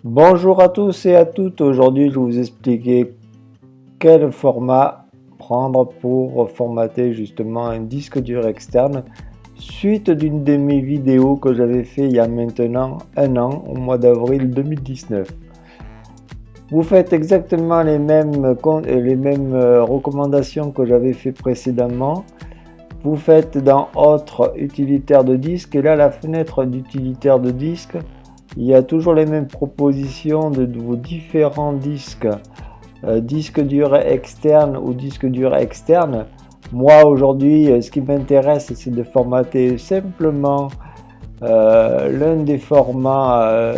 Bonjour à tous et à toutes, aujourd'hui je vais vous expliquer quel format prendre pour formater justement un disque dur externe suite d'une de mes vidéos que j'avais fait il y a maintenant un an, au mois d'avril 2019. Vous faites exactement les mêmes recommandations que j'avais fait précédemment. Vous faites dans Autre utilitaire de disque et là la fenêtre d'utilitaire de disque, il y a toujours les mêmes propositions de vos différents disques, disque dur externe ou disque dur externe. Moi aujourd'hui, ce qui m'intéresse, c'est de formater simplement l'un des formats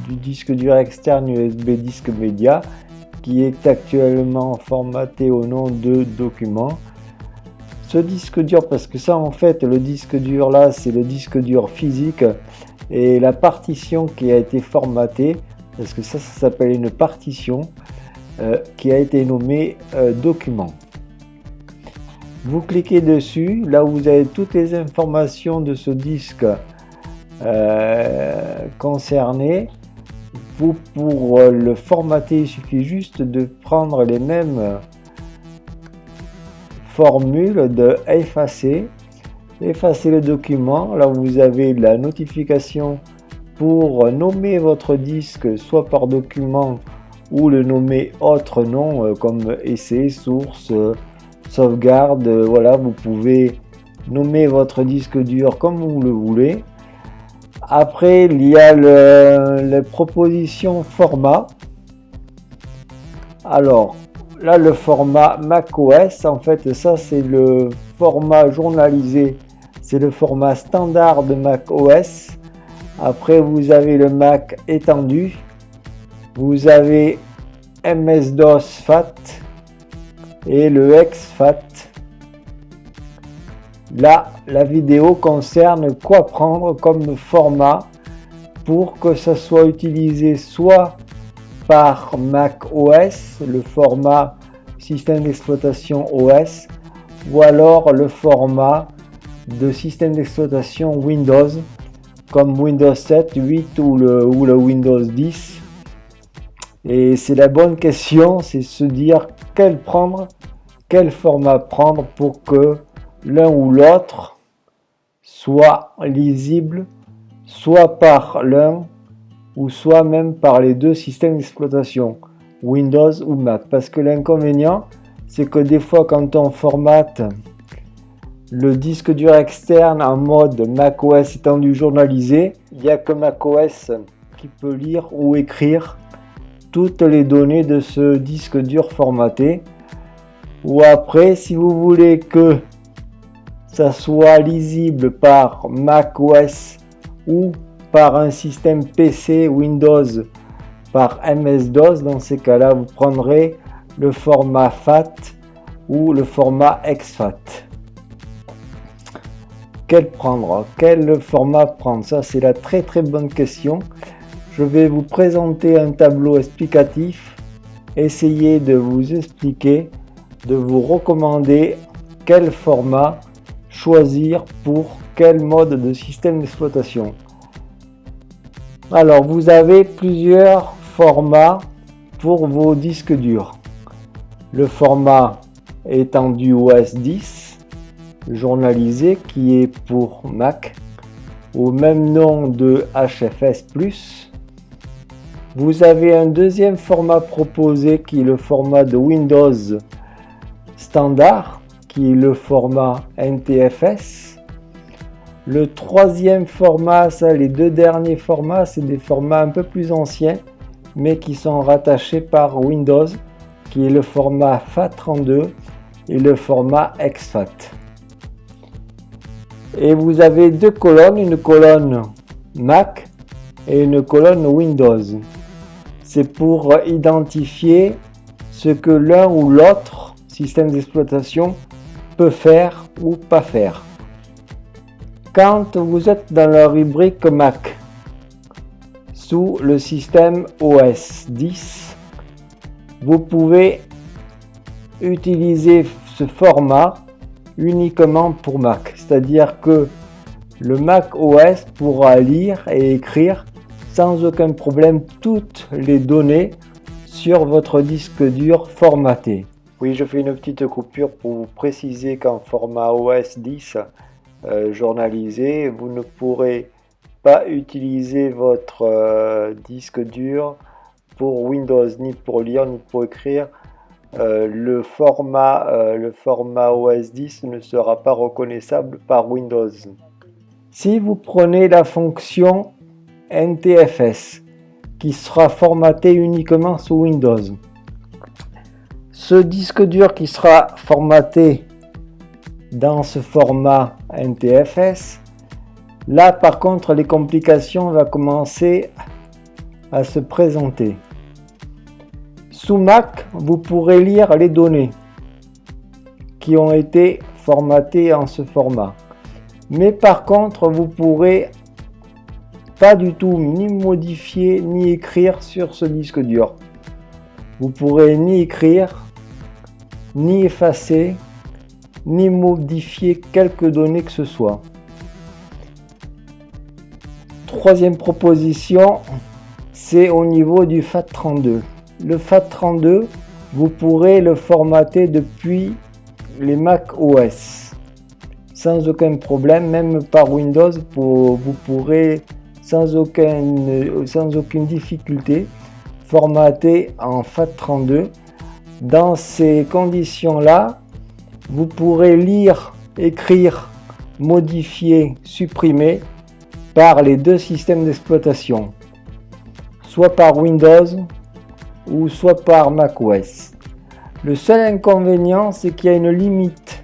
du disque dur externe USB disque média, qui est actuellement formaté au nom de document. Ce disque dur, parce que ça en fait, le disque dur là, c'est le disque dur physique, et la partition qui a été formatée, parce que ça s'appelle une partition, qui a été nommée document. Vous cliquez dessus, là où vous avez toutes les informations de ce disque concerné. Pour le formater, il suffit juste de prendre les mêmes formules de effacer le document. Là vous avez la notification pour nommer votre disque soit par document ou le nommer autre nom comme essai, source, sauvegarde. Voilà, vous pouvez nommer votre disque dur comme vous le voulez. Après il y a les propositions format. Alors là, le format macOS, en fait, ça c'est le format journalisé, c'est le format standard de macOS. Après, vous avez le Mac étendu, vous avez MS-DOS FAT et le exFAT. Là, la vidéo concerne quoi prendre comme format pour que ça soit utilisé soit par macOS, le format système d'exploitation OS, ou alors le format de système d'exploitation Windows, comme Windows 7, 8 ou le Windows 10. Et c'est la bonne question, c'est se dire quel format prendre pour que l'un ou l'autre soit lisible, soit par l'un ou soit même par les deux systèmes d'exploitation, Windows ou Mac. Parce que l'inconvénient, c'est que des fois quand on formate le disque dur externe en mode macOS étendu journalisé, il n'y a que macOS qui peut lire ou écrire toutes les données de ce disque dur formaté. Ou après, si vous voulez que ça soit lisible par macOS ou par un système PC Windows par MS-DOS, dans ces cas-là, vous prendrez le format FAT ou le format exFAT. Quel format prendre? Ça, c'est la très bonne question. Je vais vous présenter un tableau explicatif, essayer de vous expliquer, de vous recommander quel format choisir pour quel mode de système d'exploitation. Alors, vous avez plusieurs formats pour vos disques durs. Le format étendu OS 10, journalisé, qui est pour Mac, au même nom de HFS+. Vous avez un deuxième format proposé qui est le format de Windows standard, qui est le format NTFS. Le troisième format, ça, les deux derniers formats, c'est des formats un peu plus anciens, mais qui sont rattachés par Windows, qui est le format FAT32 et le format exFAT. Et vous avez deux colonnes, une colonne Mac et une colonne Windows. C'est pour identifier ce que l'un ou l'autre système d'exploitation peut faire ou pas faire. Quand vous êtes dans la rubrique Mac, sous le système OS 10, vous pouvez utiliser ce format uniquement pour Mac. C'est-à-dire que le Mac OS pourra lire et écrire sans aucun problème toutes les données sur votre disque dur formaté. Oui, je fais une petite coupure pour vous préciser qu'en format OS 10 journalisé, vous ne pourrez pas utiliser votre disque dur pour Windows, ni pour lire, ni pour écrire. Le format OS 10 ne sera pas reconnaissable par Windows. Si vous prenez la fonction NTFS, qui sera formaté uniquement sous Windows, ce disque dur qui sera formaté dans ce format NTFS, là par contre les complications vont commencer à se présenter. Sous Mac, vous pourrez lire les données qui ont été formatées en ce format. Mais par contre, vous pourrez pas du tout ni modifier ni écrire sur ce disque dur. Vous pourrez ni écrire, ni effacer, ni modifier quelques données que ce soit. Troisième proposition, c'est au niveau du FAT32. Le FAT32, vous pourrez le formater depuis les Mac OS sans aucun problème, même par Windows, vous pourrez sans aucune difficulté formater en FAT32. Dans ces conditions-là, vous pourrez lire, écrire, modifier, supprimer par les deux systèmes d'exploitation, soit par Windows ou soit par macOS. Le seul inconvénient, c'est qu'il y a une limite.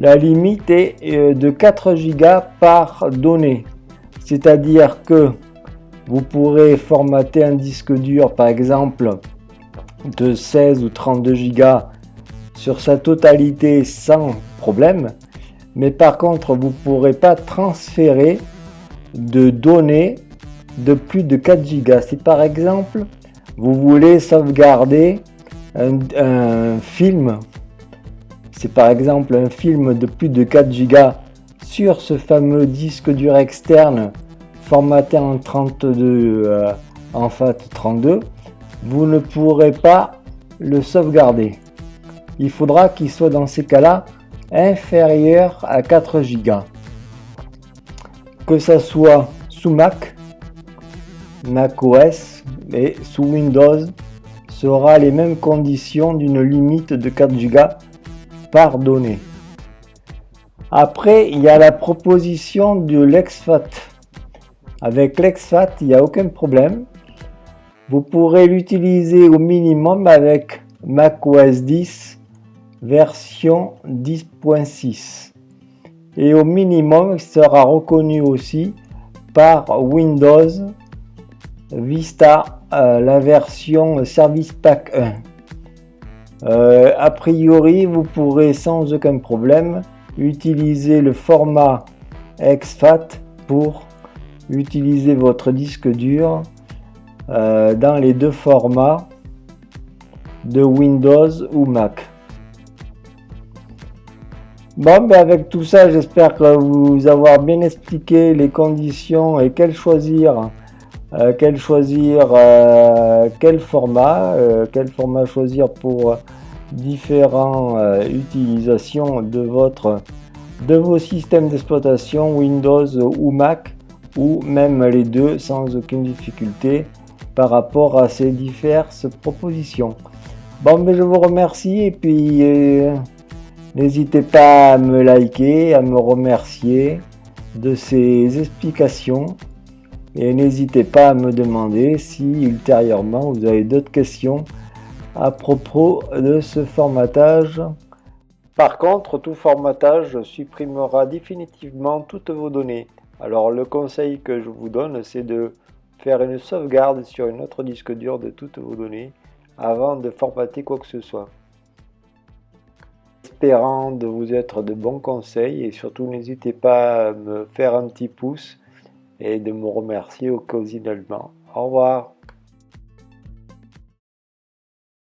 La limite est de 4 Go par donnée. C'est-à-dire que vous pourrez formater un disque dur, par exemple, de 16 ou 32 Go sur sa totalité sans problème. Mais par contre, vous ne pourrez pas transférer de données de plus de 4 Go. Si par exemple, vous voulez sauvegarder un film, c'est par exemple un film de plus de 4 Go sur ce fameux disque dur externe formaté en 32 en FAT32, vous ne pourrez pas le sauvegarder. Il faudra qu'il soit dans ces cas-là inférieur à 4 Go. Que ça soit sous Mac, macOS et sous Windows, sera les mêmes conditions d'une limite de 4 Go par donnée. Après, il y a la proposition de l'EXFAT. Avec l'EXFAT, il n'y a aucun problème. Vous pourrez l'utiliser au minimum avec macOS 10 version 10.6. Et au minimum, il sera reconnu aussi par Windows Vista, la version Service Pack 1. A priori, vous pourrez sans aucun problème utiliser le format exFAT pour utiliser votre disque dur dans les deux formats de Windows ou Mac. Bon, ben avec tout ça, j'espère que vous avoir bien expliqué les conditions et quel choisir, quel format choisir pour différentes utilisations de vos systèmes d'exploitation Windows ou Mac, ou même les deux sans aucune difficulté par rapport à ces diverses propositions. Bon, mais je vous remercie et puis n'hésitez pas à me liker, à me remercier de ces explications et n'hésitez pas à me demander si ultérieurement vous avez d'autres questions à propos de ce formatage. Par contre, tout formatage supprimera définitivement toutes vos données. Alors le conseil que je vous donne, c'est de faire une sauvegarde sur un autre disque dur de toutes vos données avant de formater quoi que ce soit. Espérant de vous être de bons conseils et surtout n'hésitez pas à me faire un petit pouce et de me remercier occasionnellement. Au revoir.